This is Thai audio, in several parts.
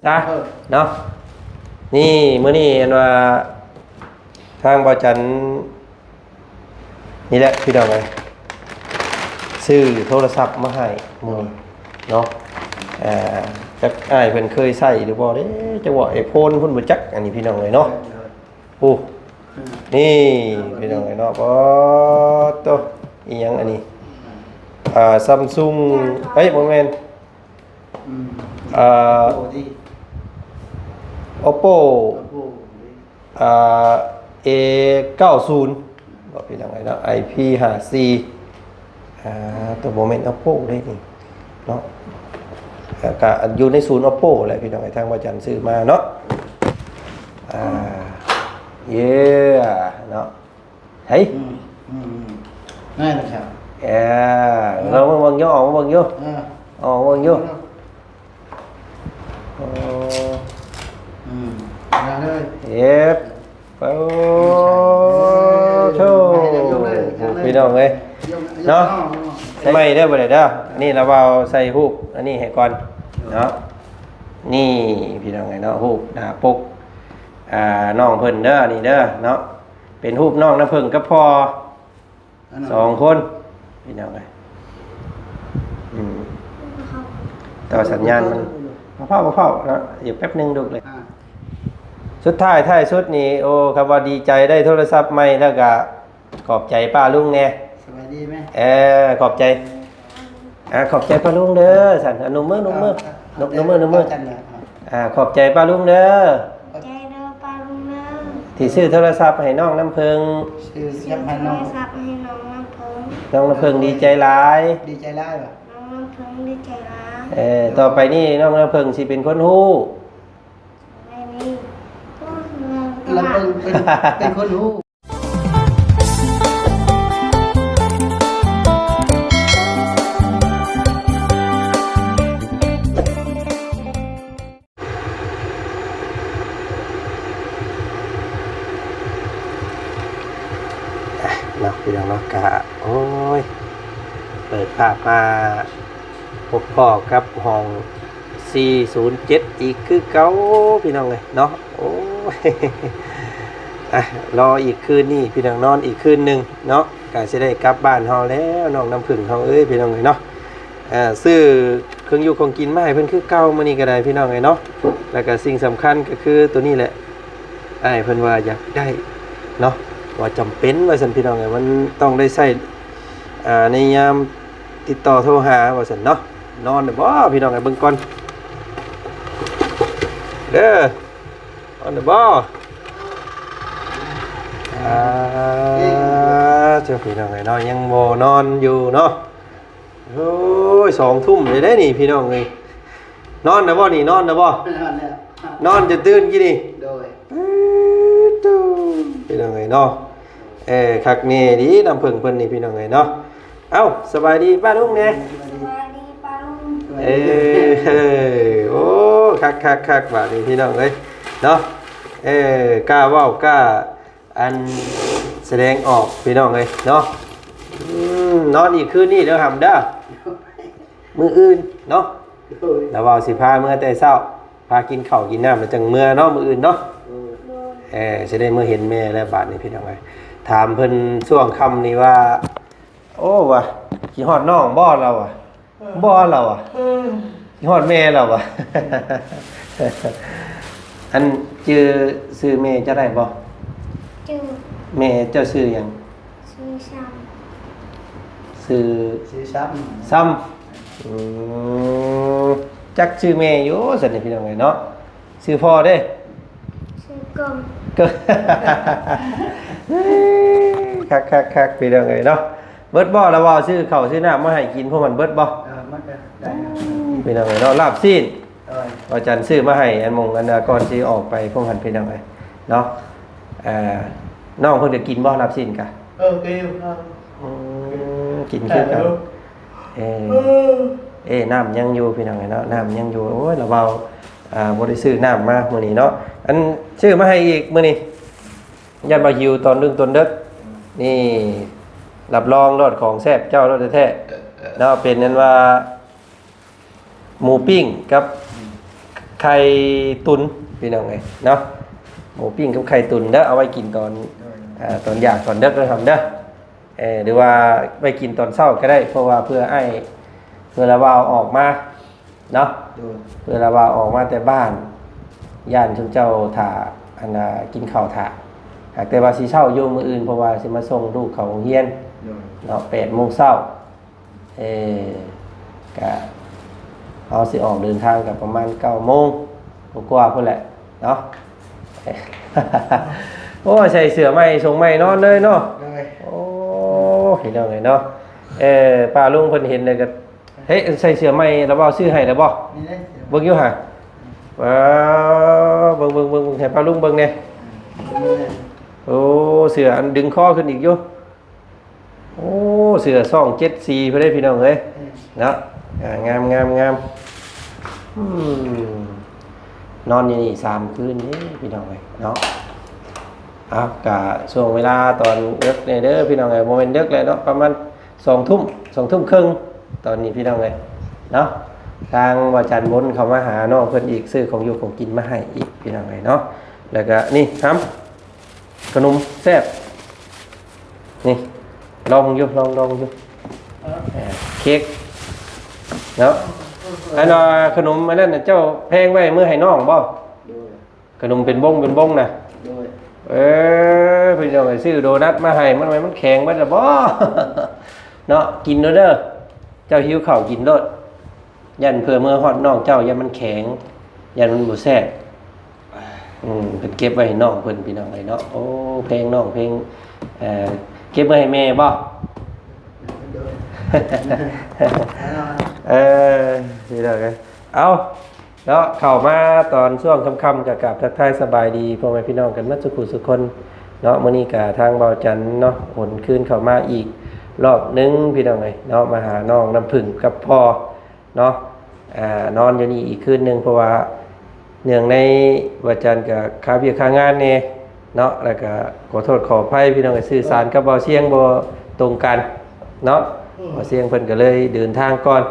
จ้าเนาะนี่มื้อนี้อันว่าทางบ่จันนี่แหละพี่น้องเอ้ยซื้อโทรศัพท์มาให้มื้อนี้เนาะจักอ้ายเพิ่นเคยใช้หรือบ่เด้จังว่า iPhone เพิ่นบ่จักอันนี้พี่น้องเอ้ยเนาะโอ้นี่พี่น้องเอ้ยเนาะบ่โตอีหยังอันนี้Samsung เฮ้ยบ่แม่นOppo A90 บอกพี่น้องไงเนาะ IP54 ตัวโมเมนต์ Oppo ได้นี่เนาะก็อยู่ในศูนย์ Oppo แหละพี่น้องไอ้ทางว่าจันซื้อมาเนาะเย้เนาะเฮ้ยง่ายนะครับเรามาเบิ่งอยู่ออกมาเบิ่งอยู่ออกมาเบิ่งอยู่มาเลยเย็บโอ้โชพี่น้องเลยเนาะไม่ได้บ่ได้เด้ออันนี้เราเอาใส่ฮูกอันนี้ให้ก่อนเนาะนี่พี่น้องไงเนาะฮูกหน้าปกน้องเพิ่นเด้อนี่เด้อเนาะเป็นฮูกน้องน้ำเพิ่งกับพ่อ2คนพี่น้องไงแต่ว่าสัญญาณมันเฝ้าเนาะอยู่แป๊บนึงดูเลยสุดท้ายสุดนี้โอ้คำว่าดีใจได้โทรศัพท์ใหม่แล้วก็ขอบใจป้าลุงแน่สบายดีไหมขอบใจขอบใจป้าลุงเด้อสั่นนุ่มมือขอบใจป้าลุงเด้อใจเด้อป้าลุงเด้อที่ซื้อโทรศัพท์ให้น้องน้ำเพิงซื้อให้น้องน้ำเพิงน้องน้ำเพิงดีใจหลายดีใจหลายป่ะน้องน้ำเพิงดีใจหลายต่อไปนี่น้องน้ำเพิงสิเป็นคนฮู้เราเป็นคนรู้เนาะพี่น้องเนาะกะโอ้ยเปิดภาพมาพบพ่อกับห้อง407อีกคือเก่าพี่น้องเลยเนาะโอ้ยรออีกคืนนี่พี่น้องนอนอีกคืนหนึ่งเนาะก็จะได้กลับบ้านเฮาแล้วน้องน้ำผึ้งเฮาเอ้ยพี่น้องเลยเนาะซื้อเครื่องอยู่ของกินมาให้เพิ่นคือเก่ามื้อนี้ก็ได้พี่น้องเลยเนาะแล้วก็สิ่งสำคัญก็คือตัวนี้แหละเพิ่นว่าอยากได้เนาะว่าจำเป็นว่าซั่นพี่น้องเลยมันต้องได้ใช้ในยามติดต่อโทรหาว่าซั่นเนาะนอนได้บ่พี่น้องเอ้ยเบิ่งก่อนเด้อนอนได้บ่เจ้าพี่น้องไอ้น้อยยังโมนอนอยู่เนาะโอ้ย2 ทุ่มเลยได้นี่พี่น้องเลยนอนนะบ่นี่นอนนะบ่นอนจะตื่นกี่นี่โดยพี่น้องไอ้เนาะคักเน่ดีน้ำผึ้งเพิ่นนี่พี่น้องไอ้เนาะเอ้าสบายดีป้าลุงเนี่ยสบายดีป้าลุงโอ้คักบาดนี้พี่น้องเลยเนาะกล้าเว้ากล้าอันแสดงออกพี่น้องเลยเนาะนอนอีกคืนนี่เด้อหำเด้อมื้ออื่นเนาะแล้วว่าสิพาเมื่อแต่เช้าพากินข้าวกินน้ำแล้วจังเมื่อเนาะมื้ออื่นเนาะสิได้เมื่อเห็นแม่แล้วบาดนี้พี่น้องเลยถามเพิ่นช่วงค่ำนี่ว่าโอ้ว่ะสิฮอดน้องบ่เราอ่ะบ่เราอ่ะสิฮอดแม่เราอ่ะอันชื่อชื่อแม่จะได้บ่แม่เจ้าชื่อหยังชื่อซ้ำจักชื่อแม่อยู่ซั่นนี่พี่น้องเอ้ยเนาะชื่อพ่อเด้ชื่อกมคักพี่น้องเอ้ยเนาะเบิดบ่แล้วว่าชื่อข้าวชื่อน้ำมาให้กินพวกมันเบิดบ่มันก็ได้พี่น้องเอ้ยเนาะลาบซีนอาจารย์ซื้อมาให้อันมงอันก่อนสิออกไปพวกมันพี่น้องเอ้ยเนาะน้องเพิ่นจะกินบ่รับสินกะกินคือกันน้ำยังอยู่พี่น้องเนาะน้ำยังอยู่โอ้ยเราเบาบ่ได้ซื้อน้ำมามื้อนี้เนาะอันซื้อมาให้อีกมื้อนี้ยันมาหิวตอนดึกตอนดึกนี่รับรองรสของแซ่บเจ้ารสแท้ๆเนาะเป็นนั้นว่าหมูปิ้งกับ ไข่ตุนพี่น้องเอ้ยเนาะหมูปิ้งกับไข่ตุนเด้อเอาไว้กินตอนตอนอยากตอนเด็กเด้อทำเด้อหรือว่าไปกินตอนเช้าก็ได้เพราะว่าเพื่อให้เพื่อละว่าออกมาเนาะเพื่อละว่าออกมาแต่บ้านย่านชุมเจ้าถ่าอันกินข้าวถ่าหากแต่ว่าสิเช้าอยู่มื้ออื่นเพราะว่าสิมาส่งลูกเขาโรงเรียนเนาะ8 โมงเช้าก็เอาสิออกเดินทางกับประมาณ9 โมงกว่าพุ่นแหละเนาะ โอ้ใส่เสื้อใหม่ทรงใหม่นอนเลยเนาะโอ้เห็นแล้วไงเนาะป้าลุงเพิ่นเห็นเลยก็เฮ้ยใส่เสื้อใหม่แล้วบ่ซื้อให้แล้วบ่เบิ่งอยู่ห่าว้าวเบิ่งให้ป้าลุงเบิ่งแน่โอ้เสื้ออันดึงคอขึ้นอีกอยู่โอ้เสื้อ274เพิ่นได้พี่น้องเอ้ยเนาะงามนอนอยู่นี่3 คืนนี่พี่น้องเอ้ยเนาะกะช่วงเวลาตอนดึกเนี่ยเด้อพี่น้องเอ้ยโมเมนต์ดึกเลยเนาะประมาณ2 ทุ่มครึ่งตอนนี้พี่น้องเอ้ยเนาะทางวาจันทร์บนเขามาหาน้องเพิ่นอีกซื้อของอยู่ของกินมาให้อีกพี่น้องเอ้ยเนาะแล้วก็นี่ครับขนมแซ่บนี่ลองอยู่เค้กเนาะอันน่ะขนมอันนั้นน่ะเจ้าแพงไว้มื้อให้น้องบ่ขนมเป็นบ้งน่ะพี่น้องไอ้ซื้อโดนัทมาให้มันแข็งมันละบ่ เนาะกินเด้อเจ้าหิวข้าวกินโลดยันเพื่อเมื่อฮอดน้องเจ้ายันมันแข็งยันมันบ่แซ่บเพิ่นเก็บไว้ให้น้องเพิ่นพี่น้องไอ้เนาะโอ้เพลงน้องเพลงเก็บไว้ให้แม่บ่ นี่เลยเอาเนาะเข้ามาตอนช่วงค่ำๆกับทักทายสบายดีพ่อแม่พี่น้องกันมาสุขคนเนาะมื้อนี้ก็ทางเบาจันเนาะโอนคืนเข้ามาอีกรอบนึงพี่น้องเอ้ยเนาะมาหาน้องน้ำผึ้งกับพ่อเนาะนอนอยู่นี่อีกคืนนึงเพราะว่าเนื่องในเบาจันกับค่าเบี้ยค่างานแน่เนาะแล้วก็ขอโทษขออภัยพี่น้องสื่อสารกับเบาเสียงบ่ตรงกันเนาะเบาเสียงเพิ่นก็เลยเดินทางก่อน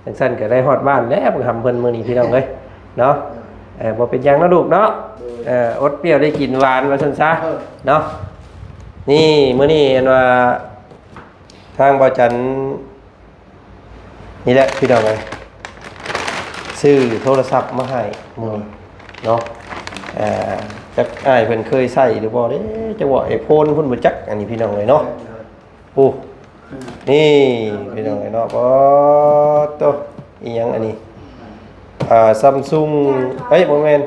จังซั่นก็ได้ฮอดบ้านแล้วทำเพิ่นมื้อนี้พี่น้องเอ้ยเนาะบ่เป็นหยังนะลูกเนาะอดเปรี้ยวได้กินหวานว่าซั่นซะเนาะนี่มื้อนี้อันว่าทางบ่จันนี่แหละพี่น้องเอ้ยซื้อโทรศัพท์มาให้มื้อเนาะจักอ้ายเพิ่นเคยใช้หรือบ่เด้จังว่าไอ้โพนเพิ่นบ่จักอันนี้พี่น้องเอ้ยเนาะโอ้นี่พี่น้องเอ้ยเนาะบ่โตอีหยังอันนี้Samsung เฮ้ยบ่แม่น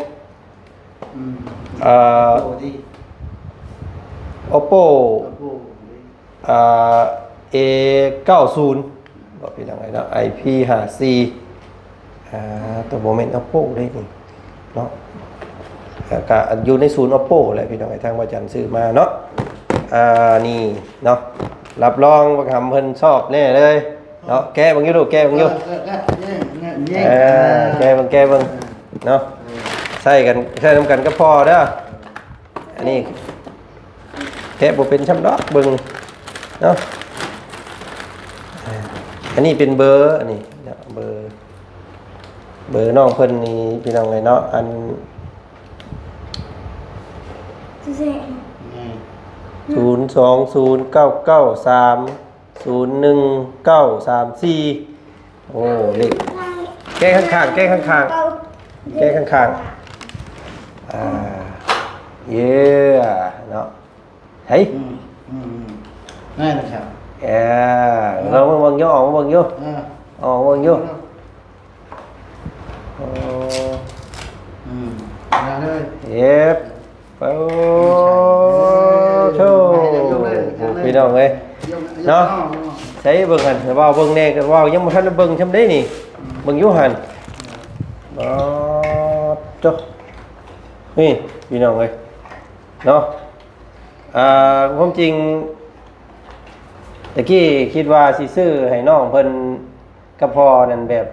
Oppo A90 บ่พี่น้องเอ้ยเนาะ IP54 ตัวบ่แม่น Oppo ได้นี่เนาะก็อยู่ในศูนย์ Oppo แหละพี่น้องไอ้ทางว่าจันซื้อมาเนาะนี่เนาะรับรองว่าคำเพิ่นชอบแน่เลยเนาะแกะบังอยู่ลูกแกะบังอยู่แกะบังเนาะใส่นำกันก็พอเด้ออันนี้แกะบ่เป็นช้ำดอกเบิ่งเนาะอันนี้เป็นเบอร์อันนี้เบอร์น้องเพิ่นนี่พี่น้องเลยเนาะอัน02099301934โอ้เลขแก้ข้างๆเย้เนาะเฮ้ยง่ายนะครับเรามาเบิ่งอยู่ออกมาเบิ่งอยู่ออกมาเบิ่งอยู่มาเลยเย็บโอ้โชพี่น้องเอ้ยเนาะใช้เบิ่งหันว่าเบิ่งแน่ก็ว่ายังบ่ทันได้เบิ่งซำได้นี่เบิ่งอยู่หันบ่โตนี่พี่น้องเอ้ยเนาะความจริงตะกี้คิดว่าสิซื้อให้น้องเพิ่นกับพ่อนั่นแบบ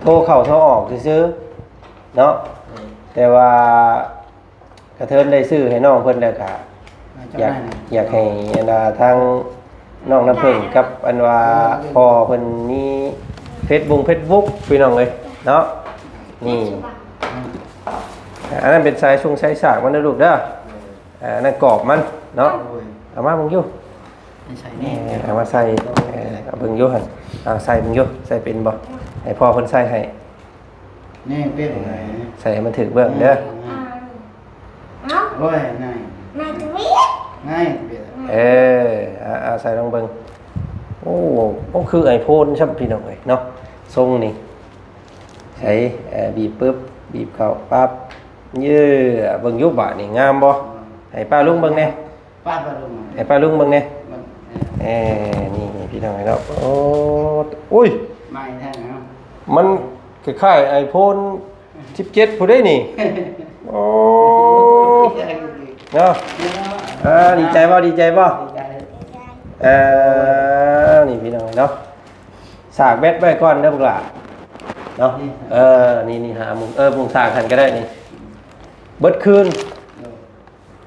โทรเข้าโทรออกซื้อเนาะแต่ว่ากระเทินได้ซื้อให้น้องเพิ่นแล้วก็อยากให้ทางน้องน้ำผึ้งกับอันว่าพ่อเพิ่นมีFacebook พี่น้องเอ้ยเนาะนี่ อันนั้นเป็นสายช่วงสายสากมันนะลูกเด้ออันนั้นกรอบมันเนาะเอามาเบิ่งอยู่ ไม่ใช่แน่ เอามาใส่เอาเบิ่งอยู่หั่นใส่เบิ่งอยู่ใส่เป็นบ่ให้พ่อเพิ่นใส่ให้ แน่เป็นไง ใส่ให้มันถึกเบิ่งเด้อ เอ้า โอ้ยง่าย นายทวี ง่ายเปลี่ยน เอาใส่ลงเบิ่งโอ้คือไอโฟนชับพี่น้องเอ้ยเนาะทรงนี่ใช้บีบปึ๊บบีบเข้าปั๊บยื้อเบิ่งอยู่บาดนี่งามบ่ให้ป้าลุงเบิ่งแน่ ป้าปลาลง ให้ป้าลุงเบิ่งแน่ มัน นี่พี่น้องเอ้ยเนาะโอ้ย ไม่แท้นะ มันคล้ายๆ iPhone 17ผู้ได้นี่โอ้เนาะดีใจบ่ดีใจบ่นี่พี่น้องเนาะสากแบตไว้ก่อนเด้อพวกหล่ะเนาะนี่หามุมมุมสากหันก็ได้นี่เบิดคืน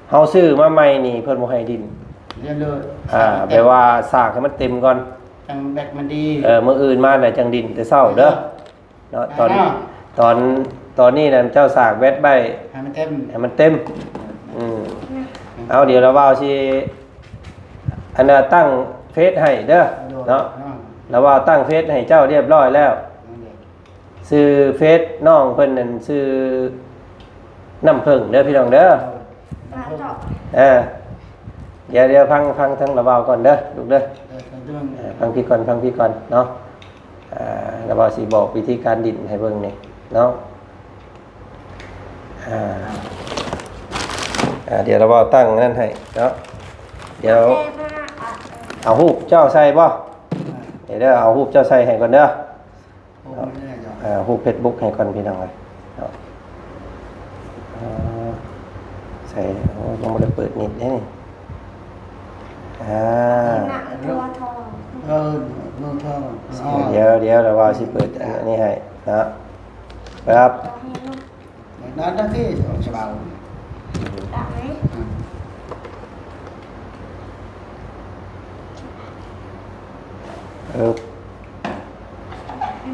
เฮาซื้อมาใหม่นี่เพิ่นบ่ให้ดิน เรียนเลย แปลว่าสากให้มันเต็มก่อน จังแบกมันดี มื้ออื่นมาแล้วจังดินแต่เช้าเด้อเนาะตอนนี้น่ะเจ้าสากแบตไว้ ให้มันเต็ม ให้มันเต็มเอาเดี๋ยวเราว่าสิอันน่ะตั้งเฟซให้เด้อเนาะแล้วว่าตั้งเฟซให้เจ้าเรียบร้อยแล้วชื่อเฟซน้องเพิ่นนั่นชื่อน้ำผึ้งเด้อพี่น้องเด้อ ปลาดอก เดี๋ยวฟังทั้งระเบาก่อนเด้อลูกเด้อฟังพี่ก่อนเนาะระเบาสิบอกวิธีการดิ่นให้เบิ่งนี่เนาะเดี๋ยวระเบาตั้งนั่นให้เนาะเดี๋ยวเอารูปเจ้าใส่บ่เดี๋ยวเอารูปเจ้าใส่ให้ก่อนเด้อรูป Facebook ให้ก่อนพี่น้องเลยเนาะใส่ยังไม่ได้เปิดนิดนี่หนักตัวทอง มือทอง เดี๋ยวเราว่าสิเปิดอันนี้ให้นะครับ นั่นนั่นที่ฉบับ ดักไหม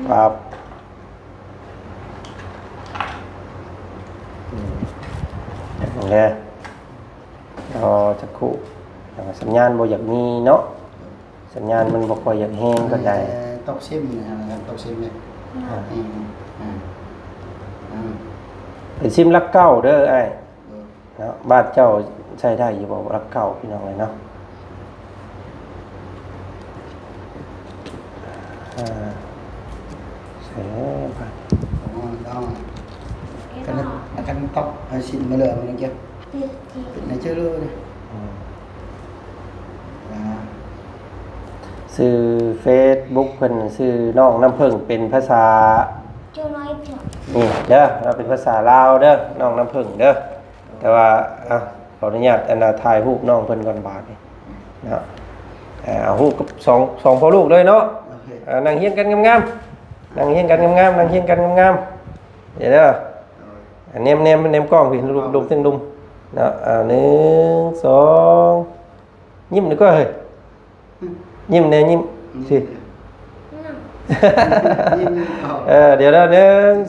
ครับเนี่ยรอจะคู่สัญญาณบ่อยากมีเนาะสัญญาณมันบ่ค่อยอยากแห้งก็ได้ ตกซิมนะครับตกซิมเนี่ย เป็นซิมรักเก้าเด้อไอ้เนาะบ้านเจ้าใช้ได้อยู่บ่รักเก้าพี่น้องเลยเนาะใช่บ้าน akan top hasil mula mana kia ติดจี ในเชื่อเลย ชื่อ Facebook เพิ่นชื่อน้องน้ำผึ้งเป็นภาษา เจ้าน้อยเถอะ นี่เด้อเราเป็นภาษาลาวเด้อน้องน้ำผึ้งเด้อแต่ว่าขออนุญาตถ่ายรูปน้องเพิ่นก่อนบาดนี่นะเอารูปกับสองพ่อลูกเลยเนาะนั่งเฮียงกันงามๆนั่งเฮียงกันงามๆนั่งเฮียงกันงามๆเดี๋ยวเด้อเนมกล้องพี่ดุมตึงดุมเนาะ1 2ยิ้มดีกว่าเฮ้ยยิ้มแน่ยิ้มสิเดี๋ยว1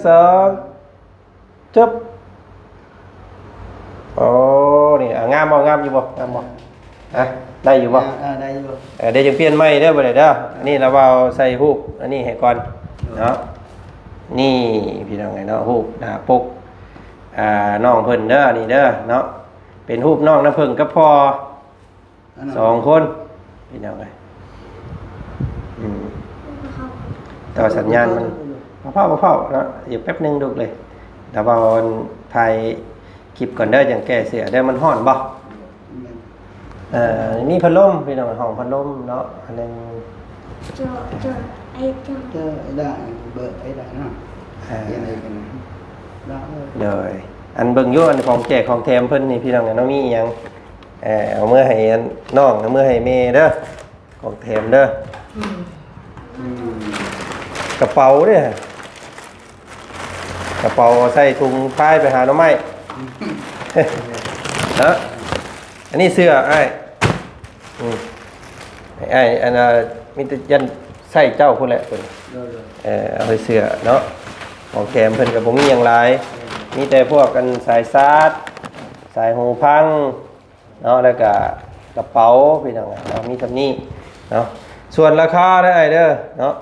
2จบโอ้นี่งามอยู่บ่งามบ่ได้อยู่บ่ ได้อยู่ เดี๋ยวจะเปลี่ยนใหม่เด้อบ่ได้เด้ออันนี้เราเอาใส่รูปอันนี้ให้ก่อนเนาะนี่พี่น้องไงเนาะรูปหน้าปกน้องเพิ่นเด้อนี่เด้อเนาะเป็นรูปน้องน้ำผึ้งกับพ่อ2คนพี่น้องไงต่อสัญญาณมันเผาเนาะอยู่แป๊บนึงดูเลยเดี๋ยวเอาถ่ายคลิปก่อนเด้ออย่างแก้เสียเด้อมันร้อนบ่นี่พัดลมพี่น้องห้องพัดลมเนาะอันนึง เจอไอ้เจ้า เจอได้เบอร์ไอ้ได้นะยังไงกันได้ เลยอันเบิ่งอยู่อันของแจกของแถมเพิ่นนี่พี่น้องเนี่ยน้องมีหยังเอาเมื่อให้น้องเอาเมื่อให้แม่เด้อของแถมเด้อกระเป๋าเด้อกระเป๋าใส่ถุงพายไปหาหน่อไม้ฮะอันนี้เสื้อไอ้อันมีแต่ยันใส่เจ้าพุ่นแหละเพิ่นเอาไปเสื้อเนาะของแถมเพิ่นก็บ่มีหยังหลาย มีแต่พวกกันสายซาดสายหูพังเนาะแล้วก็กระเป๋าพี่น้องเนาะมีทำนี้เนาะส่วนราคาได้เด้อเนาะ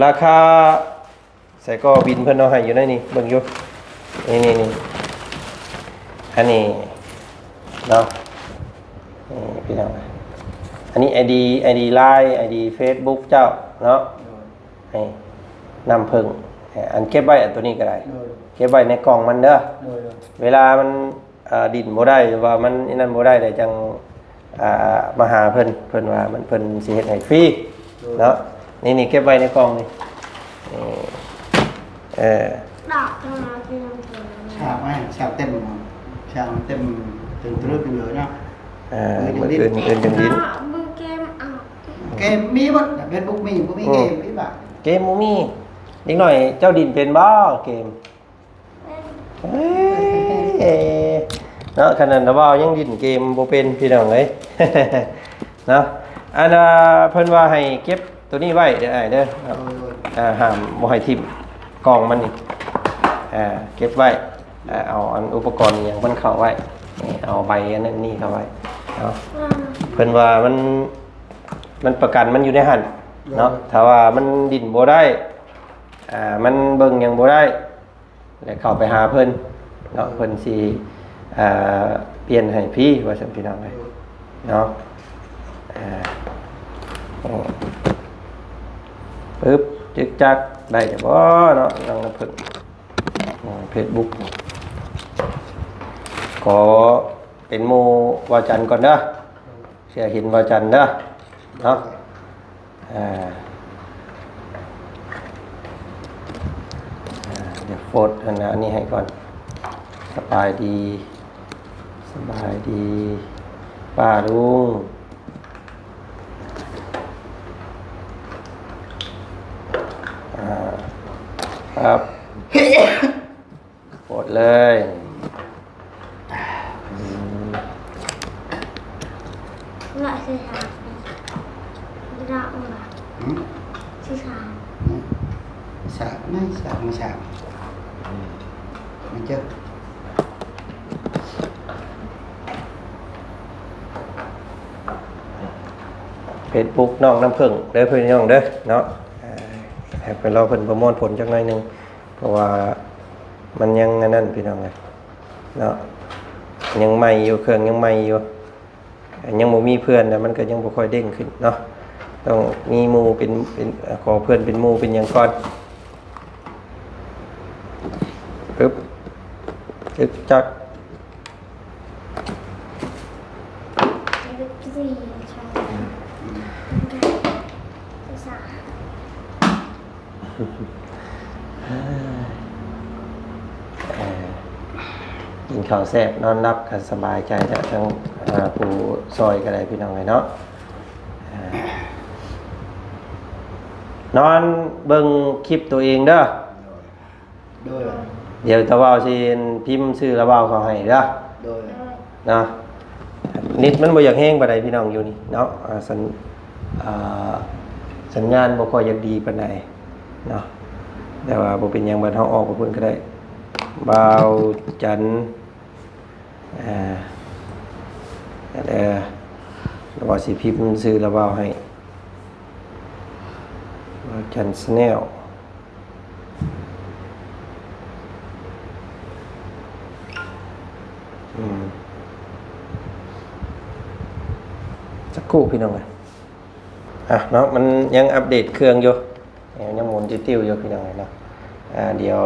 ราคาใส่ก็บินเพิ่นเอาให้อยู่ในนี่เบิ่งอยู่นี่อันนี้เนาะนี่พี่น้องอันนี้ ID Line ID Facebook เจ้าเนาะนี่นำเพิ่งอันเก็บไว้อันตัวนี้ก็ได้เก็บไว้ในกล่องมันเด้อเวลามันดินบ่ได้หรือว่ามันนั่นบ่ได้ได้จังมาหาเพิ่นว่ามันเพิ่นสิเฮ็ดให้ฟรีเนาะนี่เก็บไว้ในกล่องนี่ดอกทำไมที่น้ำเค็ม ชาไม่ชาเต็มชาเต็มถึงตรึกอยู่เลยเนาะ มื้ออื่นจังดิน มึงเกมเอา เกมมีบ่เฟซบุ๊กมีบ่มีเกมมีบ่ เกมบ่มีนิดหน่อยเจ้าดินเป็นบ่เกมเนาะขนาดว่ายังดินเกมบ่เป็นพี่น้องเอ้ย เนาะอันเพิ่นว่าให้เก็บตัวนี้ไว้เด้อเด้อห้ามบ่ให้ทิ่มกล่องมันนี่เก็บไว้เอาอันอุปกรณ์อย่างมันเข้าไว้เอาใบอันนั้นนี่เข้าไว้เนาะเพิ่นว่ามันประกันมันอยู่ในหันเนาะถ้าว่ามันดินบ่ได้มันเบิ่งหยังบ่ได้แล้วเข้าไปหาเพิ่นเนาะเพิ่นสิเปลี่ยนให้พี่ว่าซั่นพี่น้องเอ้ยเนาะปึ๊บจึกจักได้จะบ่เนาะน้องน้ำพึ่งFacebook ขอเป็นหมู่วาจันทร์ก่อนเด้อเสียเห็นวาจันทร์เด้อเนาะเดี๋ยวโฟดอันนี้ให้ก่อนสบายดีป้าลุงครับกดเลยหน่อยสิค่ะดอกมาสิค่ะ ชาไม่ชาไม่ชามันจะเฟซบุ๊กน้องน้ำผึ้งเด้อเพื่อนน้องเด้อเนาะให้ไปรอเพิ่นประมวลผลจักหน่อยนึงเพราะว่ามันยังนั่นพี่น้องเลยเนาะยังใหม่อยู่เครื่องยังใหม่อยู่ยังบ่มีเพื่อนแต่มันก็ยังบ่ค่อยเด้งขึ้นเนาะต้องมีหมู่เป็นขอเพื่อนเป็นหมู่เป็นหยังก่อนปึ๊บจึกจักสี่ใช่สามกินข้าวแซ่บนอนรับกันสบายใจแต่ทั้งผู้ซอยก็ได้พี่น้องเลยเนาะนอนเบิ่งคลิปตัวเองเด้อ โดย เดี๋ยวตะว่าวสิพิมพ์ชื่อระว่าวเขาให้เด้อ โดย เนาะนิดมันบ่อยากแห้งปานใดพี่น้องอยู่นี่เนาะสัญญาณบ่ค่อยอยากดีปานใดเนาะแต่ว่าบ่เป็นหยังบัดเฮาออกบ่เพิ่นก็ได้บ่าวจันทร์แล้วว่าสิพิมพ์ชื่อระว่าวให้บ่าวจันทร์ Channel สักครู่พี่น้องเลยเนาะมันยังอัปเดตเครื่องอยู่ยังหมุนติ้วๆอยู่พี่น้องเลยเนาะเดี๋ยว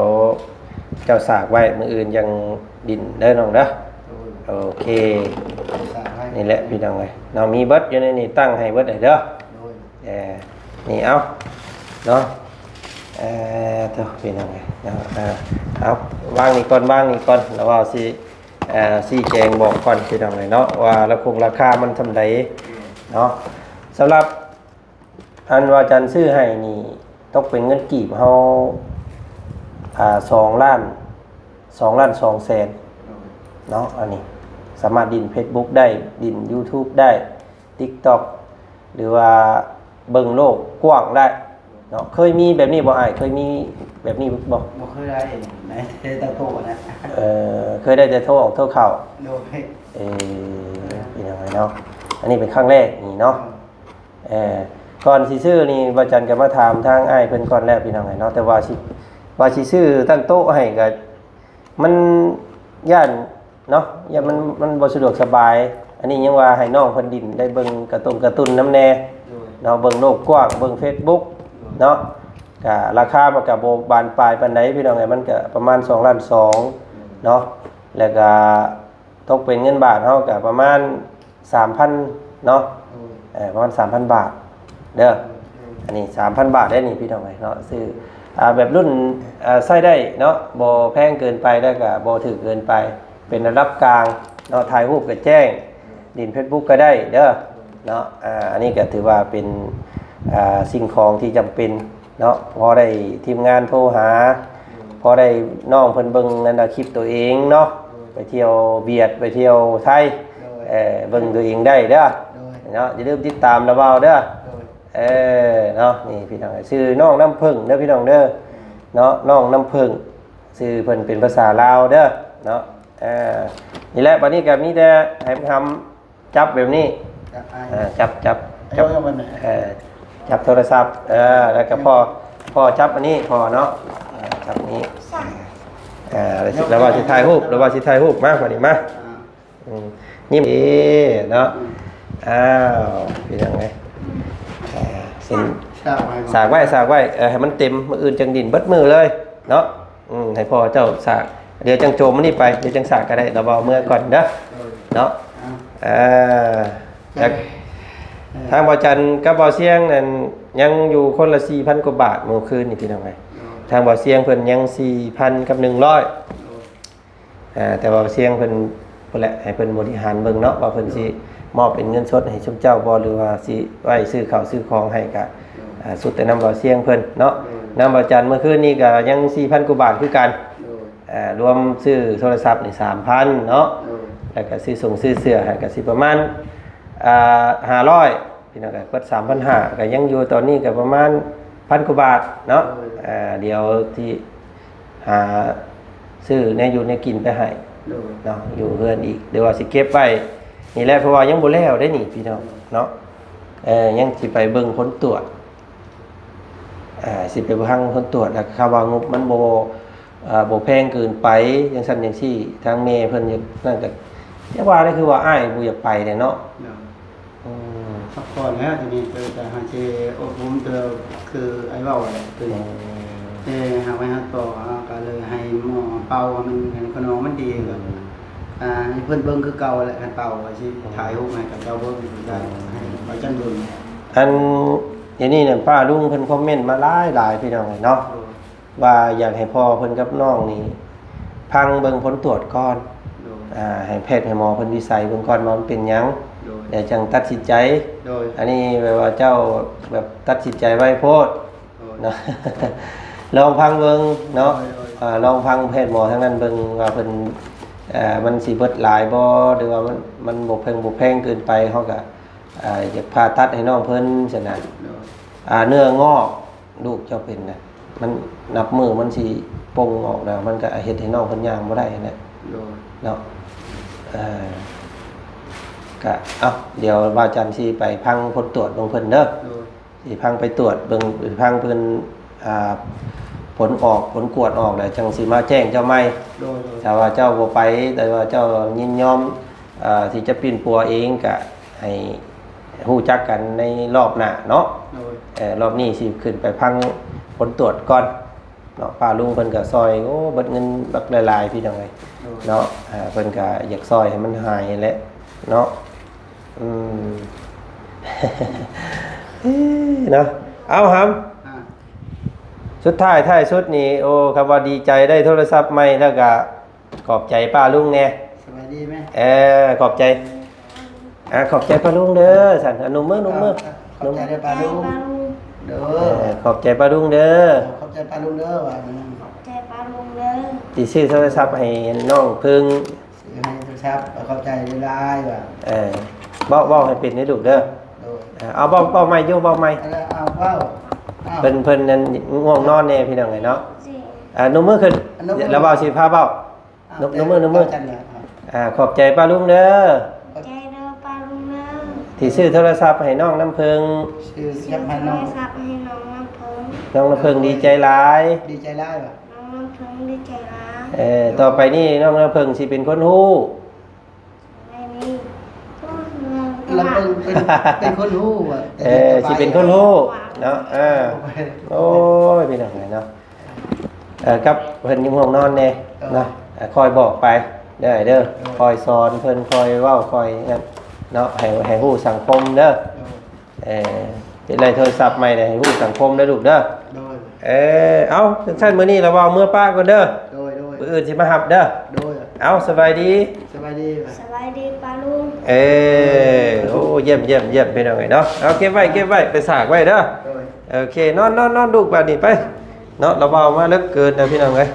เจ้าสากไว้มืออื่นยังดินได้น้องเด้อโอเคนี่แหละพี่น้องเลยเนาะมีเบิดอยู่ในนี่ตั้งให้เบิดได้เด้อนี่เอาเนาะเจ้าพี่น้องเลยเนาะเอาวางนี่ก่อนแล้วว่าสิแจงบอกก่อนพี่น้องเลยเนาะว่าราคามันทำไดเนาะสำหรับอันว่าจันซื้อให้นี่ต้องเป็นเงินกีบเฮา2 ล้าน2 แสนเนาะอันนี้สามารถดิน Facebook ได้ดิน YouTube ได้ TikTok หรือว่าเบิ่งโลกกว้างได้ เนาะเคยมีแบบนี้บ่อ้ายเคยมีแบบนี้บ่ บ่เคยได้ไหนตะโตนะ เคยได้แต่โทรออกโทรเข้า โดย เป็นยังไงเนาะอันนี้เป็นครั้งแรกนี่เนาะก่อนสิซื้อนี่บ่จันก็มาถามทางอ้ายเพิ่นก่อนแล้วเป็นยังไงเนาะแต่ว่าสิซื้อตั้งโต๊ะให้ก็มันย่านเนาะอย่ามันบ่สะดวกสบายอันนี้ยังว่าให้น้องเพิ่นดินได้เบิ่งการ์ตูนน้ำแน่เนาะเบิ่งโลกกว้างเบิ่ง Facebook เนาะก็ราคามันก็บ่บานปลายปานใดพี่น้องไงมันก็ประมาณ2.2 ล้านเนาะแล้วก็ตกเป็นเงินบาทเฮาก็ประมาณ 3,000 เนาะประมาณ 3,000 บาทเด้ออันนี้ 3,000 บาทได้นี่พี่น้องไงเนาะซื้อแบบรุ่นใช้ได้เนาะบ่แพงเกินไปแล้วก็บ่ถูกเกินไปเป็นระดับกลางเนาะถ่ายรูปก็แจ้งดิน Facebook ก็ได้เด้อเนาะอันนี้ก็ถือว่าเป็นสิ่งของที่จำเป็นเนาะพอได้ทีมงานโทรหาพอได้น้องเพิ่นเบิ่งอันคลิปตัวเองเนาะไปเที่ยวเวียดไปเที่ยวไทยเบิ่งตัวเองได้เด้อเนาะอย่าลืมติดตามระเบ้าเด้อเนาะนี่พี่น้องชื่อน้องน้ำผึ้งเด้อพี่น้องเด้อเนาะน้องน้ำผึ้งชื่อเพิ่นเป็นภาษาลาวเด้อเนาะนี่แหละบัดนี้ก็มีแต่ให้ทำจับแบบนี้จับจับโทรศัพท์แล้วก็พ่อจับอันนี้พ่อเนาะจับนี้แล้วว่าสิถ่ายรูปมากกว่านี้มานี่เนาะเป็นยังไงสินสากไว้ให้มันเต็มมืออื่นจังดินเบิดมือเลยเนาะให้พ่อเจ้าสากเดี๋ยวจังโจมมันนี่ไปเดี๋ยวจังสากก็ได้เราเอาเมื่อก่อนเด้อเนาะจากทางบ่อจันกับบ่อเสียงนั่นยังอยู่คนละ 4,000 กว่าบาทเมื่อคืนนี่พี่น้องไงทางบ่อเสียงเพิ่นยัง 4,000 กับ 100แต่ว่าบ่อเสียงเพิ่นพุ่นแหละให้เพิ่นบริหารเบิ่งเนาะว่าเพิ่นสิมอบเป็นเงินสดให้ชมเจ้าบ่หรือว่าสิไว้ซื้อข้าวซื้อของให้ก็สุดแต่นำบ่อเสียงเพิ่นเนาะนำบ่อจันเมื่อคืนนี้ก็ยัง 4,000 กว่าบาทคือกันรวมซื้อโทรศัพท์นี่ 3,000 เนาะแล้วก็ซื้อซื้อเสื้อให้ก็สิประมาณ500พี่น้องก็กด 3,500 ก็ยังอยู่ตอนนี้ก็ประมาณ 1,000 กว่าบาทเนาะเดี๋ยวที่หาซื้อในอยู่ในกินไปให้เนาะอยู่เฮือนอีกเดี๋ยวว่าสิเก็บไว้นี่แหละเพราะว่ายังบ่แล้วได้นี่พี่น้องเนาะยังสิไปเบิ่งผลตรวจสิไปเบิ่งผลตรวจแล้วค่าว่างบมันบ่แพงเกินไปจังซั่นจังซี่ทางแม่เพิ่นนั่นก็อย่าว่าได้คือว่าอ้ายบ่อยากไปเนี่ยเนาะพักผ่อนแล้วทีนี้จะหาเจอบรมเจอคือไอ้เว้าอะไรคือหาไว้หาต่อก็เลยให้หมอเป่ามันขนมมันดีก็ให้เพิ่นเบิ่งคือเก่าแหละคันเป่าว่าสิถ่ายรูปให้กับเจ้าเบิ่งได้ให้บ่จังเบิ่งอันนี้เนี่ยป้าลุงเพิ่นคอมเมนต์มาหลายพี่น้องเนาะว่าอยากให้พ่อเพิ่นกับน้องนี่พังเบิ่งผลตรวจก่อนให้แพทย์ให้หมอเพิ่นวิจัยเบิ่งก่อนว่ามันเป็นหยังเดี๋ยวจังตัดสินใจอันนี้แปลว่าเจ้าแบบตัดสินใจไว้โพดเนาะลองพังเบิ่งเนาะลองพังแพทย์หมอทั้งนั้นเบิ่งว่าเพิ่นมันสิเบิดหลายบ่หรือว่ามันบ่แพงเกินไปเฮาก็อยากผ่าตัดให้น้องเพิ่นฉะนั้นเนื้องอกลูกเจ้าเป็นน่ะมันนับมือมันสิปงออกแล้วมันก็เฮ็ดให้น้องเพิ่นย่างบ่ได้นั่นแหละเนาะก็เดี๋ยวบ่าวจันทร์สิไปพังผลตรวจเบิ่งเพิ่นเด้อสิพังไปตรวจเบิ่งพังเพิ่นผลออกผลกวดออกแล้วจังสิมาแจ้งเจ้าใหม่ถ้าว่าเจ้าบ่ไปแต่ว่าเจ้ายินยอมที่จะปีนปัวเองก็ให้ฮู้จักกันในรอบหน้าเนาะรอบนี้สิขึ้นไปพังผลตรวจก่อนเนาะป้าลุงเพิ่นก็ซอยโอ้เบิดเงินบักหลายๆพี่น้องเอ้ยเนาะเพิ่นก็อยากซอยให้มันหายแหละเนาะเนาะเอาครับสุดท้ายสุดนี่โอ้คำว่าดีใจได้โทรศัพท์ใหม่แล้วก็ขอบใจป้าลุงแน่สบายดีไหมขอบใจขอบใจป้าลุงเด้อสั่นนุ่มมือขอบใจป้าลุงเด้อขอบใจป้าลุงเด้อขอบใจป้าลุงเด้อว่าขอบใจป้าลุงเด้อที่ซื้อโทรศัพท์ให้น้องพึ่งซื้อให้โทรศัพท์ขอบใจหลายๆว่าเว้าให้เป็นได้ลูกเด้อเอาเว้าใหม่อยู่เว้าใหม่เอาเว้า เพิ่นนั้นง่วงนอนแน่พี่น้องเอ้ยเนาะ สิ นมมือขึ้นแล้วเว้าสิพาเว้า นมมือ จันเลย ขอบใจป้าลุงเด้อ ใจเด้อปลาลุงเด้อ ที่ซื้อโทรศัพท์ให้น้องน้ำเพิง ชื่อ เสี เสียบให้น้อง สับให้น้องน้ำเพิง น้องน้ำเพิงดีใจหลาย ดีใจได้ป่ะ น้องน้ำเพิงดีใจร้าย ต่อไปนี่น้องน้ำเพิงสิเป็นคนฮู้ ไม่มีทุกเมือง แล้วเป็นคนรู้อ่ะ สิเป็นคนฮู้เนาะโอ้ยพี่น้องเอ้ยเนาะกับเพิ่นอยู่ห้องนอนแน่เนาะคอยบอกไปได้เด้อคอยสอนเพิ่นคอยเว้าคอยนั่นเนาะให้ฮู้สังคมเด้อเป็นไรโทรศัพท์ใหม่เนี่ยให้ฮู้สังคมได้อลูกเด้อ โดย เอาชั้นมื้อนี้เราเว้าเมื่อป้าก่อนเด้อ โดย มื้ออื่นสิมาหับเด้อ โดย เอาสบายดี สบายดีป่ะ สบายดีปลาลุง โอ้เยี่ยมเป็นยังไงเนาะเอาเก็บไว้ไปสากไว้เด้อ โดย โอเคนอนลูกบาดนี้ไปเนาะเราเบามาเลิกเกินนะพี่น้องเอ้ย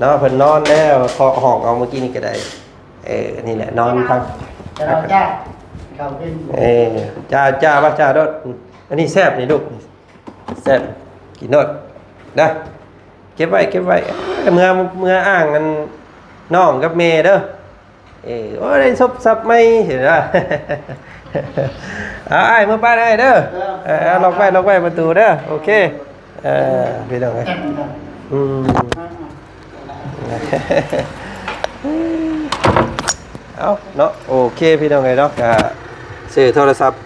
เนาะเพิ่นนอนแล้วเคาะห้องเอาเมื่อกี้นี่ก็ได้นี่แหละนอนทาง จะเราจ้าเขาเป็น จ้าว่าจ้าโดดอันนี้แซ่บนี่ลูกแซ่บกินโดดนะเก็บไว้เมื่ออ้างกันน้องกับเมย์เด้อโอ้ได้ซบซับไม่เห็นป่ะ เอาไอ้เมื่อป้าได้เด้อล็อกไว้ประตูเด้อโอเคพี่น้องเอ้ยเอาเนาะโอเคพี่น้องเอ้ยเนาะก็ซื้อโทรศัพท์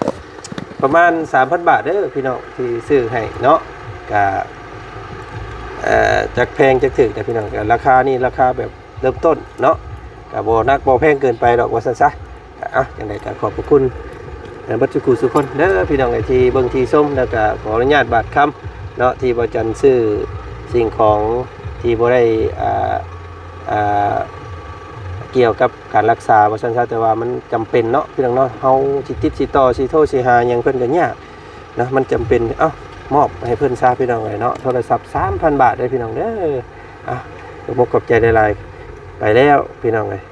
ประมาณ 3,000 บาทเด้อพี่น้องที่ซื้อให้เนาะก็จักแพงจักถึกแต่พี่น้องก็ราคานี่ราคาแบบเริ่มต้นเนาะก็บ่นักบ่แพงเกินไปดอกว่าซั่นซะจังได๋ก็ขอบพระคุณบัดสุขุสุคนเด้อพี่น้องไอ้ที่เบิ่งที่ส้มแล้วก็ขออนุญาตบาดคำเนาะที่บ่จันซื้อสิ่งของที่บ่ได้เกี่ยวกับการรักษาว่าซั่นซะแต่ว่ามันจำเป็นเนาะพี่น้องเนาะเฮาสิติดสิต่อสิโทรสิหาหยังเพิ่นก็ยากนะมันจำเป็นมอบให้เพิ่นซะพี่น้องเนาะโทรศัพท์ 3,000 บาทเด้อพี่น้องเด้อขอบใจหลายๆไปแล้วพี่น้องเอ้ย